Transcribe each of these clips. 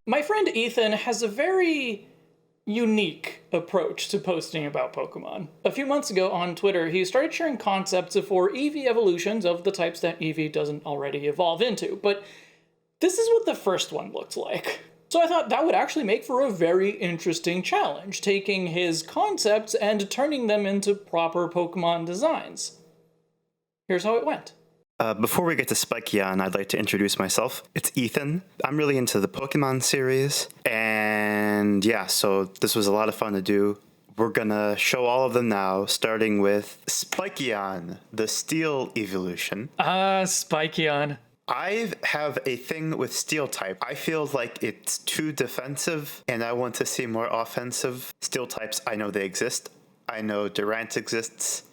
My friend Ethan has a very unique approach to posting about Pokemon. A few months ago on Twitter, he started sharing concepts for Eevee evolutions of the types that Eevee doesn't already evolve into, but this is what the first one looked like. So I thought that would actually make for a very interesting challenge, taking his concepts and turning them into proper Pokemon designs. Here's how it went. Before we get to Spikeon, I'd like to introduce myself. It's Ethan. I'm really into the Pokemon series, and yeah, so this was a lot of fun to do. We're gonna show all of them now, starting with Spikeon, the Steel evolution. Spikeon. I have a thing with Steel type. I feel like it's too defensive, and I want to see more offensive Steel types. I know they exist. I know Durant exists.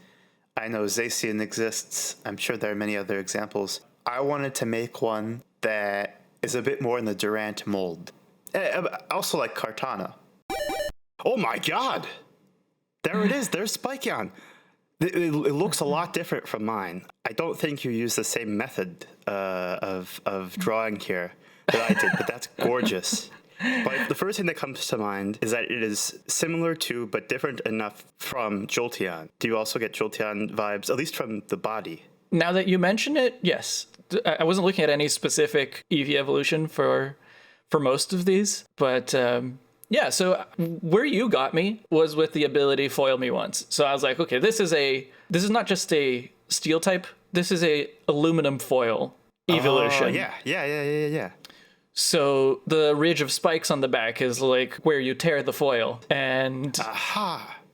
I know Zacian exists. I'm sure there are many other examples. I wanted to make one that is a bit more in the Durant mold. Also like Kartana. Oh my god! There it is. There's Spikeon. It looks a lot different from mine. I don't think you use the same method of drawing here that I did, but that's gorgeous. But the first thing that comes to mind is that it is similar to, but different enough from Jolteon. Do you also get Jolteon vibes, at least from the body? Now that you mention it, yes. I wasn't looking at any specific Eevee evolution for most of these, but yeah, so where you got me was with the ability Foil Me Once. So I was like, okay, this is not just a Steel type, this is a aluminum foil evolution. Oh, yeah. So the ridge of spikes on the back is like where you tear the foil, and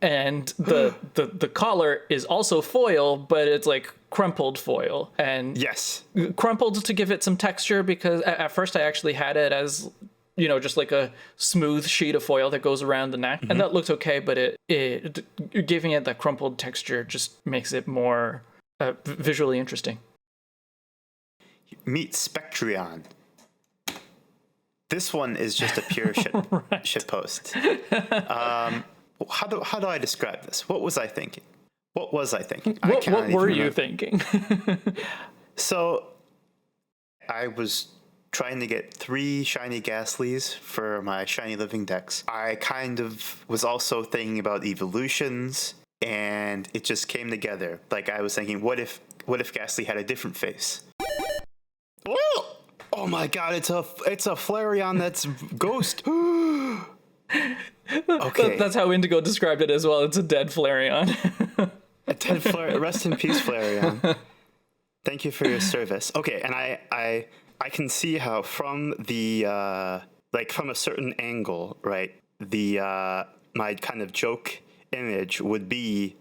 and the collar is also foil, but it's like crumpled foil, and yes, crumpled to give it some texture, because at first I actually had it as, you know, just like a smooth sheet of foil that goes around the neck, and that looked okay, but it giving it that crumpled texture just makes it more visually interesting. Meet Spectreon. This one is just a pure shitpost. How do I describe this? What was I thinking? What were you thinking? So I was trying to get 3 shiny Ghastlies for my shiny living decks. I kind of was also thinking about eeveelutions, and it just came together. Like, I was thinking, what if Ghastly had a different face? Oh my god, it's a Flareon that's ghost. Okay. That's how Indigo described it as well. It's a dead Flareon. A dead Flareon. Rest in peace, Flareon. Thank you for your service. Okay, and I can see how from the from a certain angle, right? The my kind of joke image would be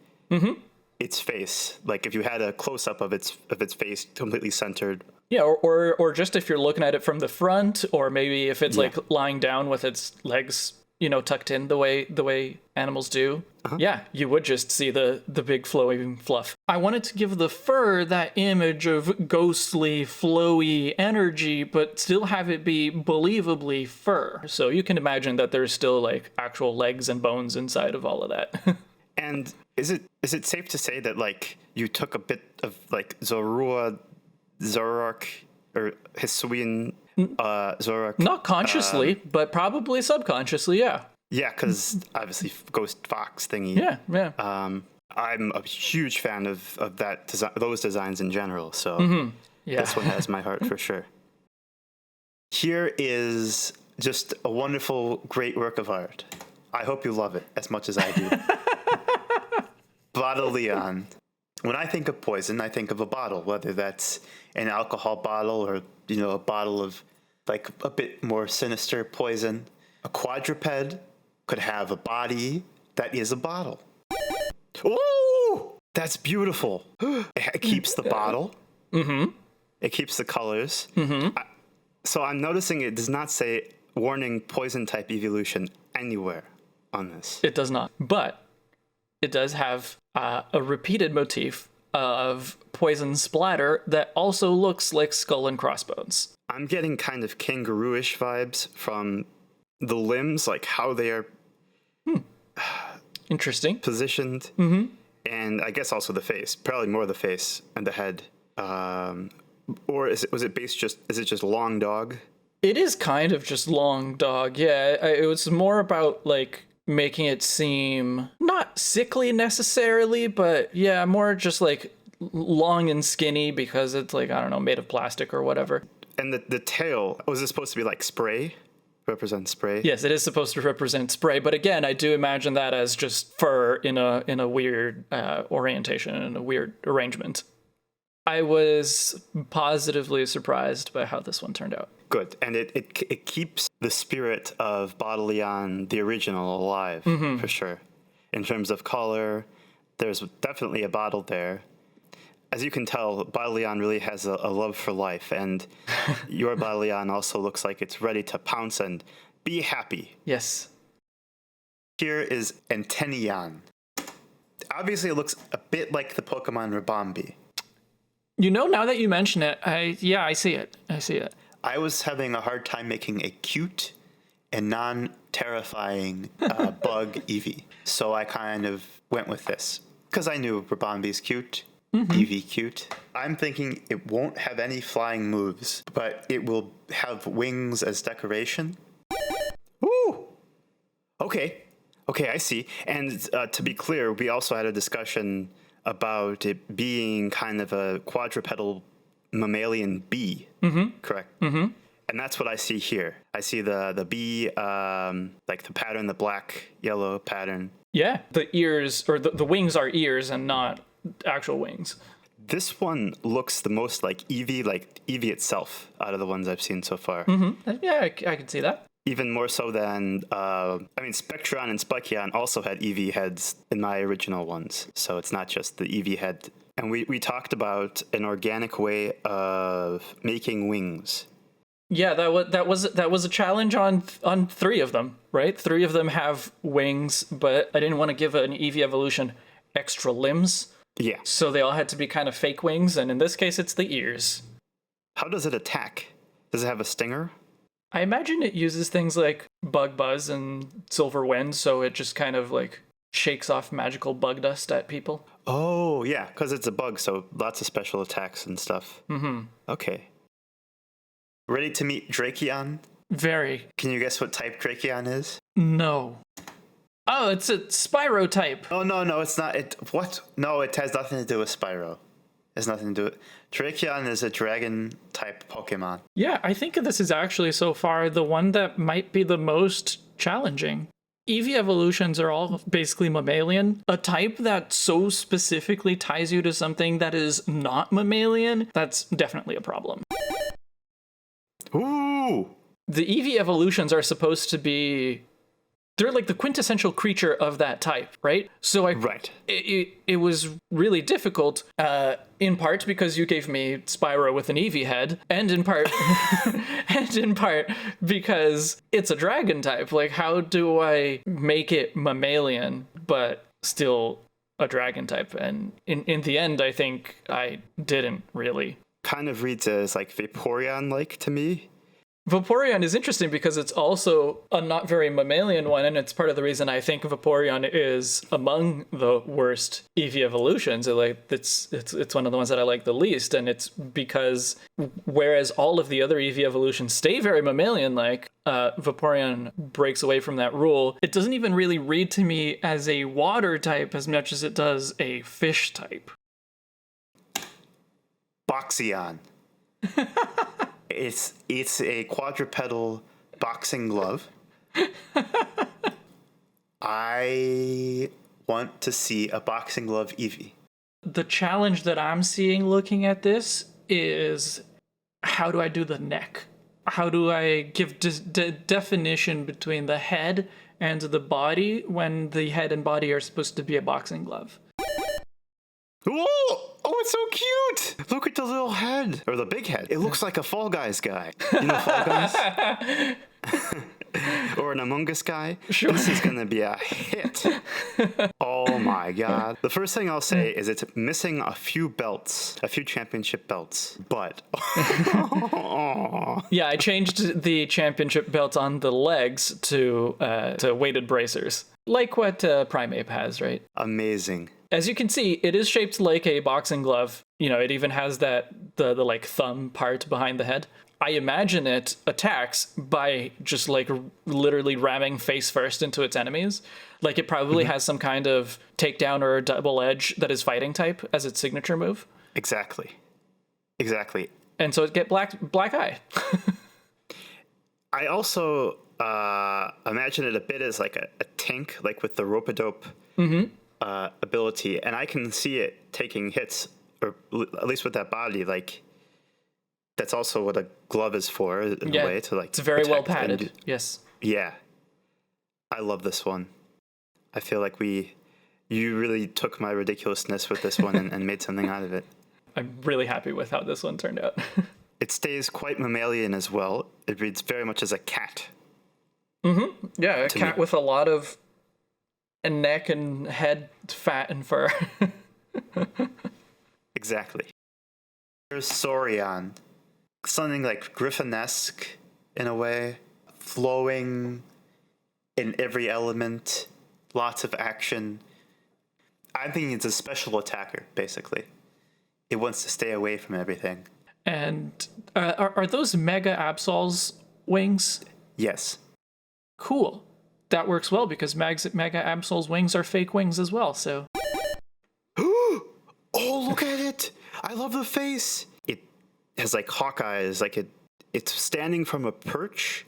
its face. Like if you had a close up of its face completely centered. Yeah, or just if you're looking at it from the front, or maybe if it's like lying down with its legs, you know, tucked in the way animals do. Yeah, you would just see the big flowing fluff. I wanted to give the fur that image of ghostly, flowy energy, but still have it be believably fur. So you can imagine that there's still like actual legs and bones inside of all of that. And is it safe to say that like you took a bit of like Zoroark or Hisuian Zoroark? Not consciously, but probably subconsciously, yeah. Yeah, because obviously Ghost Fox thingy. Yeah. I'm a huge fan of that those designs in general, so this one has my heart for sure. Here is just a wonderful, great work of art. I hope you love it as much as I do. Bottleeon. When I think of poison, I think of a bottle, whether that's an alcohol bottle or, you know, a bottle of like a bit more sinister poison. A quadruped could have a body that is a bottle. Oh, that's beautiful. It keeps the bottle. It keeps the colors. So I'm noticing it does not say warning poison type evolution anywhere on this. It does not, but it does have a repeated motif of poison splatter that also looks like skull and crossbones. I'm getting kind of kangaroo-ish vibes from the limbs, like how they are interesting positioned, and I guess also the face, probably more the face and the head. Or is it just long dog It is kind of just long dog. Yeah, it was more about like making it seem not sickly necessarily, but yeah, more just like long and skinny because it's like, I don't know, made of plastic or whatever. And the tail, was it supposed to be like spray? Represent spray? Yes, it is supposed to represent spray, but again, I do imagine that as just fur in a weird orientation and a weird arrangement. I was positively surprised by how this one turned out. Good. And it keeps the spirit of Bottleeon, the original, alive, for sure. In terms of color, there's definitely a bottle there. As you can tell, Bottleeon really has a love for life, and your Bottleeon also looks like it's ready to pounce and be happy. Yes. Here is Antennaeon. Obviously, it looks a bit like the Pokemon Ribombee. You know, now that you mention it, I see it. I see it. I was having a hard time making a cute and non-terrifying bug Eevee, so I kind of went with this. Because I knew Ribombee's cute. Eevee cute. I'm thinking it won't have any flying moves, but it will have wings as decoration. Ooh! Okay, I see. And to be clear, we also had a discussion about it being kind of a quadrupedal mammalian bee, correct? And that's what I see here. I see the bee, like the pattern, the black, yellow pattern. Yeah, the ears, or the wings are ears and not actual wings. This one looks the most like Eevee itself out of the ones I've seen so far. Yeah, I can see that. Even more so than, Spectreon and Spikeon also had Eevee heads in my original ones. So it's not just the Eevee head. And we talked about an organic way of making wings. Yeah, that was a challenge on 3 of them, right? 3 of them have wings, but I didn't want to give an Eevee evolution extra limbs. Yeah. So they all had to be kind of fake wings, and in this case, it's the ears. How does it attack? Does it have a stinger? I imagine it uses things like Bug Buzz and Silver Wind, so it just kind of like shakes off magical bug dust at people. Oh, yeah, because it's a bug, so lots of special attacks and stuff. Okay. Ready to meet Drakeon? Very. Can you guess what type Drakeon is? No. Oh, it's a Spyro type. Oh, no, it's not. What? No, it has nothing to do with Spyro. It has nothing to do with... Drakeon is a dragon-type Pokemon. Yeah, I think this is actually so far the one that might be the most challenging. Eevee evolutions are all basically mammalian. A type that so specifically ties you to something that is not mammalian, that's definitely a problem. Ooh! The Eevee evolutions are supposed to be... They're like the quintessential creature of that type, right? So it was really difficult, in part because you gave me Spyro with an Eevee head, and in part because it's a dragon type. Like, how do I make it mammalian but still a dragon type? And in the end, I think I didn't really. Kind of reads as like Vaporeon-like to me. Vaporeon is interesting because it's also a not very mammalian one, and it's part of the reason I think Vaporeon is among the worst Eevee evolutions. It's one of the ones that I like the least, and it's because whereas all of the other Eevee evolutions stay very mammalian-like, Vaporeon breaks away from that rule. It doesn't even really read to me as a water type as much as it does a fish type. Boxeon. It's a quadrupedal boxing glove. I want to see a boxing glove Eevee. The challenge that I'm seeing looking at this is, how do I do the neck? How do I give definition between the head and the body when the head and body are supposed to be a boxing glove? Oh, it's so cute! Look at the little head. Or the big head. It looks like a Fall Guys guy. You know Fall Guys? Or an Among Us guy. Sure. This is going to be a hit. Oh my god. The first thing I'll say is it's missing a few belts. A few championship belts. But... Yeah, I changed the championship belt on the legs to weighted bracers. Like what Primeape has, right? Amazing. As you can see, it is shaped like a boxing glove. You know, it even has the like thumb part behind the head. I imagine it attacks by just like literally ramming face first into its enemies. Like it probably has some kind of takedown or double edge that is fighting type as its signature move. Exactly. And so it get black eye. I also imagine it a bit as like a tank, like with the rope-a-dope ability, and I can see it taking hits, or at least with that body, like that's also what a glove is for in a way to like. It's very well padded. Yes. Yeah, I love this one. I feel like you really took my ridiculousness with this one and made something out of it. I'm really happy with how this one turned out. It stays quite mammalian as well. It reads very much as a cat. Yeah, a cat with a lot of neck and head fat and fur. Exactly. There's Soreon. Something like Griffinesque in a way. Flowing in every element. Lots of action. I'm thinking it's a special attacker, basically. It wants to stay away from everything. And are those Mega Absol's wings? Yes. Cool. That works well because Mega Absol's wings are fake wings as well, so... Oh, look at it! I love the face! It has like hawk eyes, like it's standing from a perch.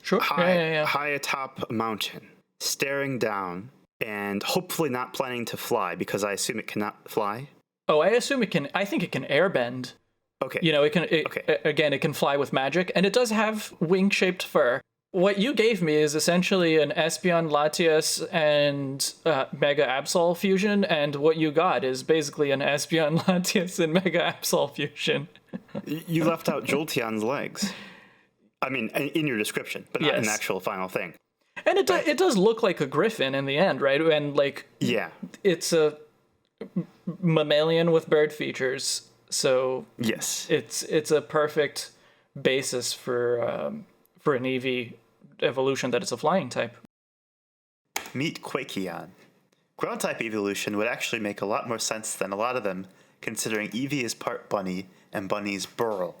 Sure. High atop a mountain, staring down, and hopefully not planning to fly, because I assume it cannot fly. Oh, I assume it can... I think it can airbend. Okay. You know, again, it can fly with magic, and it does have wing-shaped fur. What you gave me is essentially an Espeon, Latias, and Mega Absol fusion, and what you got is basically an Espeon, Latias, and Mega Absol fusion. You left out Jolteon's legs. I mean, in your description, but not in the actual final thing. And it does look like a griffin in the end, right? And like, it's a mammalian with bird features. So yes, it's a perfect basis for an Eevee evolution that is a flying type. Meet Quakeon. Ground type evolution would actually make a lot more sense than a lot of them, considering Eevee is part bunny and bunnies burrow.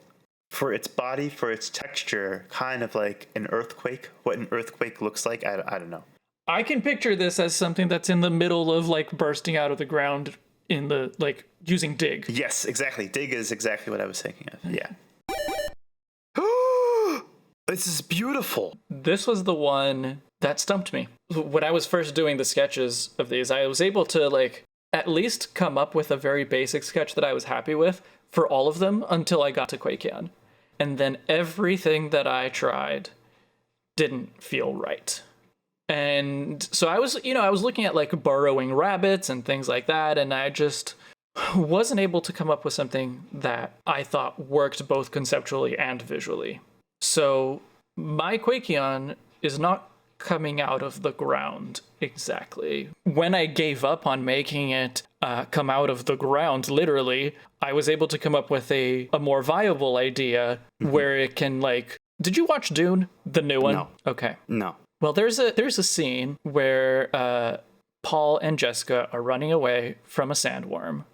For its body, for its texture, kind of like an earthquake. What an earthquake looks like, I don't know. I can picture this as something that's in the middle of like bursting out of the ground in the like using dig. Yes, exactly. Dig is exactly what I was thinking of. Yeah. This is beautiful. This was the one that stumped me. When I was first doing the sketches of these, I was able to like at least come up with a very basic sketch that I was happy with for all of them until I got to Quakeon. And then everything that I tried didn't feel right. And so I was looking at like burrowing rabbits and things like that, and I just wasn't able to come up with something that I thought worked both conceptually and visually. So my Quakeon is not coming out of the ground exactly. When I gave up on making it come out of the ground, literally, I was able to come up with a more viable idea where it can like... Did you watch Dune? The new one? No. Okay. No. Well, there's a scene where Paul and Jessica are running away from a sandworm,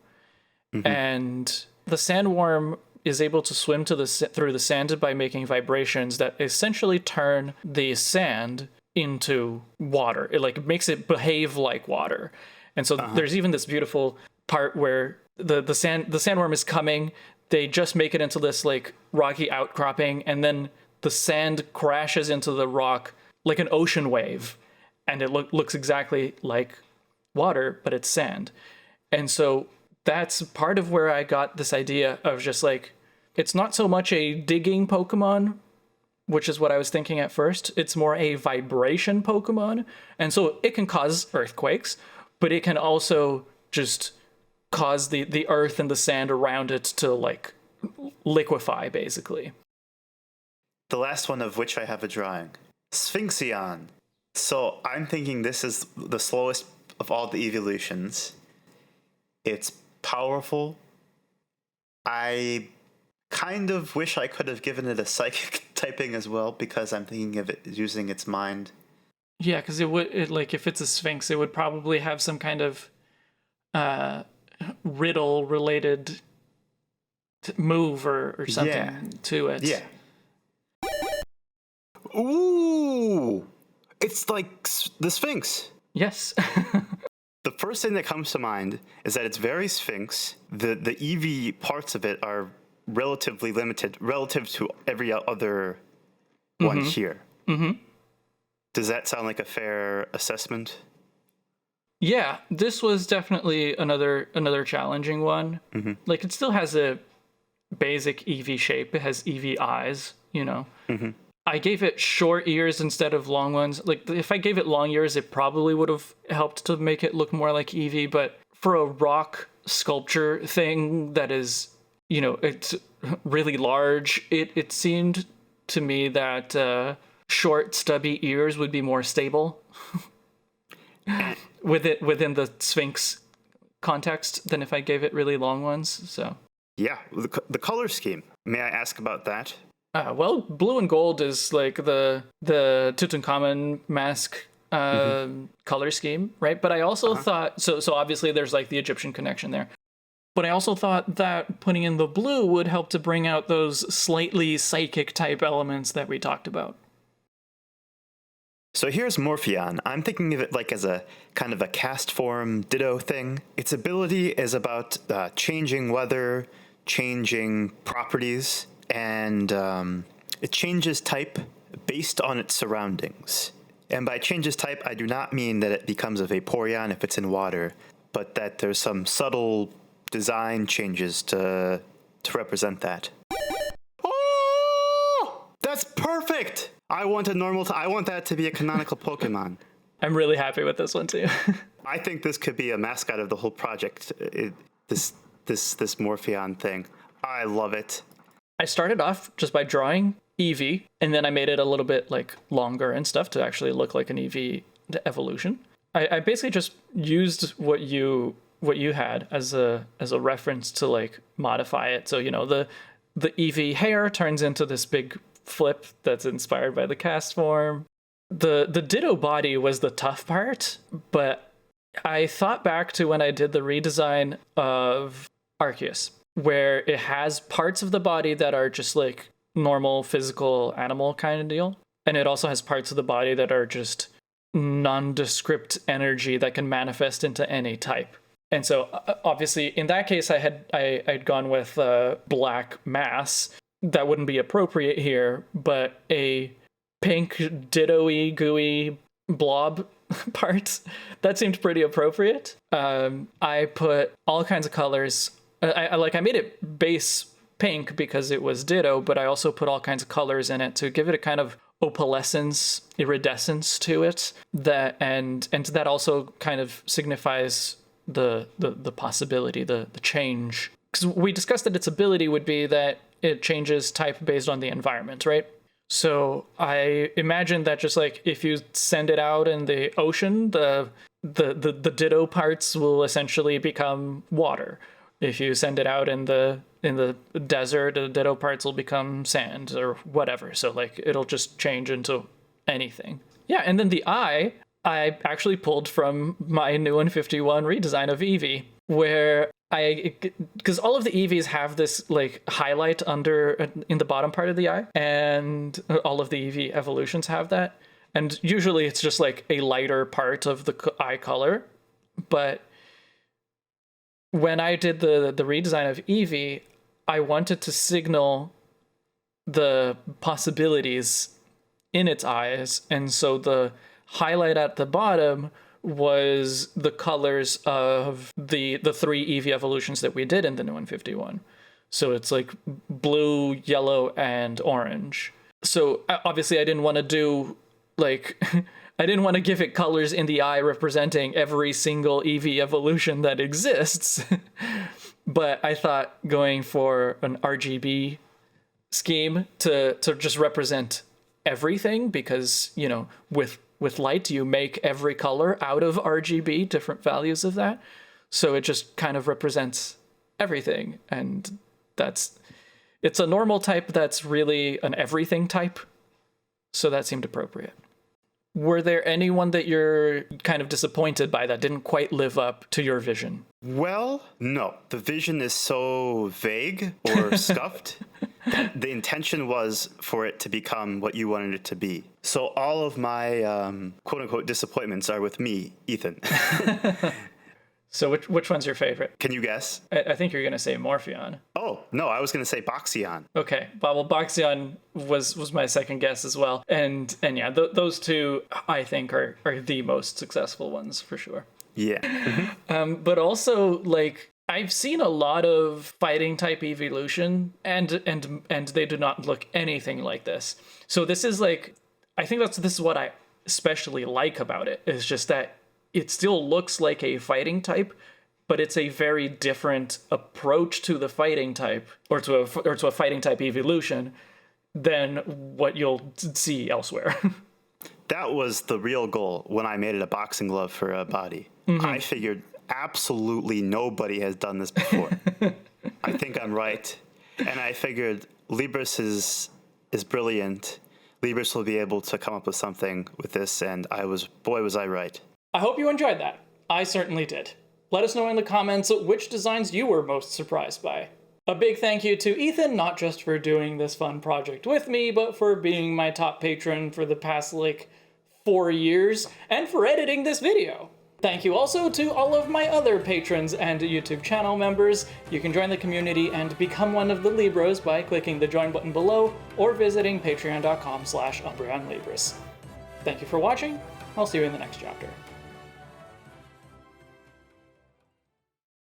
and the sandworm is able to swim through the sand by making vibrations that essentially turn the sand into water. It like makes it behave like water, and so there's even this beautiful part where the sandworm is coming. They just make it into this like rocky outcropping, and then the sand crashes into the rock like an ocean wave, and it looks exactly like water, but it's sand. And so that's part of where I got this idea of just like, it's not so much a digging Pokemon, which is what I was thinking at first. It's more a vibration Pokemon. And so it can cause earthquakes, but it can also just cause the earth and the sand around it to like liquefy, basically. The last one of which I have a drawing. Sphinxeon. So I'm thinking this is the slowest of all the eeveelutions. It's powerful. I kind of wish I could have given it a psychic typing as well, because I'm thinking of it using its mind. Yeah, because like if it's a Sphinx, it would probably have some kind of riddle related move or something to it. Yeah. Ooh! It's like the Sphinx. Yes. The first thing that comes to mind is that it's very Sphinx. The Eevee parts of it are relatively limited relative to every other one here. Mm-hmm. Does that sound like a fair assessment? Yeah, this was definitely another challenging one. Mm-hmm. Like, it still has a basic Eevee shape. It has Eevee eyes, you know. Mm-hmm. I gave it short ears instead of long ones. Like, if I gave it long ears, it probably would have helped to make it look more like Eevee. But for a rock sculpture thing that is, you know, it's really large, it seemed to me that short, stubby ears would be more stable within the Sphinx context than if I gave it really long ones. So yeah, the color scheme. May I ask about that? Well, blue and gold is like the Tutankhamun mask color scheme, right? But I also thought, so obviously there's like the Egyptian connection there. But I also thought that putting in the blue would help to bring out those slightly psychic type elements that we talked about. So here's Morpheon. I'm thinking of it like as a kind of a cast form ditto thing. Its ability is about changing weather, changing properties, and it changes type based on its surroundings. And by changes type, I do not mean that it becomes a Vaporeon if it's in water, but that there's some subtle design changes to represent that. Oh! That's perfect! I want that to be a canonical Pokemon. I'm really happy with this one too. I think this could be a mascot of the whole project. This Morpheon thing. I love it. I started off just by drawing Eevee, and then I made it a little bit like longer and stuff to actually look like an Eevee evolution. I basically just used what you had as a reference to like modify it. So, you know, the Eevee hair turns into this big flip that's inspired by the cast form. The Ditto body was the tough part, but I thought back to when I did the redesign of Arceus, where it has parts of the body that are just like normal physical animal kind of deal. And it also has parts of the body that are just nondescript energy that can manifest into any type. And so obviously in that case, I'd gone with black mass. That wouldn't be appropriate here, but a pink ditto-y, gooey blob part, that seemed pretty appropriate. I put all kinds of colors. I made it base pink because it was ditto, but I also put all kinds of colors in it to give it a kind of opalescence, iridescence to it. And that also kind of signifies the possibility, the change. Because we discussed that its ability would be that it changes type based on the environment, right? So I imagine that just like if you send it out in the ocean, the ditto parts will essentially become water. If you send it out in the desert, the ditto parts will become sand or whatever. So like it'll just change into anything. Yeah, and then the eye, I actually pulled from my new 151 redesign of Eevee, where because all of the Eevees have this like highlight in the bottom part of the eye, and all of the Eevee evolutions have that. And usually it's just like a lighter part of the eye color, but when I did the redesign of Eevee, I wanted to signal the possibilities in its eyes, and so the highlight at the bottom was the colors of the three Eevee evolutions that we did in the new 151. So it's like blue, yellow, and orange. So obviously I didn't want to do like I didn't want to give it colors in the eye representing every single Eevee evolution that exists. But I thought going for an RGB scheme to just represent everything, because, you know, with light, you make every color out of RGB, different values of that. So it just kind of represents everything. And it's a normal type that's really an everything type. So that seemed appropriate. Were there anyone that you're kind of disappointed by that didn't quite live up to your vision? Well, no. The vision is so vague or scuffed. The intention was for it to become what you wanted it to be. So all of my quote-unquote disappointments are with me, Ethan. So which one's your favorite? Can you guess? I think you're going to say Morpheon. Oh, no, I was going to say Boxeon. Okay, well, Boxeon was my second guess as well. And yeah, those two, I think, are the most successful ones for sure. Yeah. Mm-hmm. But also, like, I've seen a lot of fighting type evolution, and they do not look anything like this. So this is like, I think this is what I especially like about it, is just that it still looks like a fighting type, but it's a very different approach to the fighting type, or to a fighting type evolution, than what you'll see elsewhere. That was the real goal when I made it a boxing glove for a body. Mm-hmm. I figured absolutely nobody has done this before. I think I'm right. And I figured Libris is brilliant. Libris will be able to come up with something with this, and boy, was I right. I hope you enjoyed that. I certainly did. Let us know in the comments which designs you were most surprised by. A big thank you to Ethan, not just for doing this fun project with me, but for being my top patron for the past, 4 years, and for editing this video. Thank you also to all of my other patrons and YouTube channel members. You can join the community and become one of the Libros by clicking the join button below or visiting patreon.com/UmbreonLibris. Thank you for watching. I'll see you in the next chapter.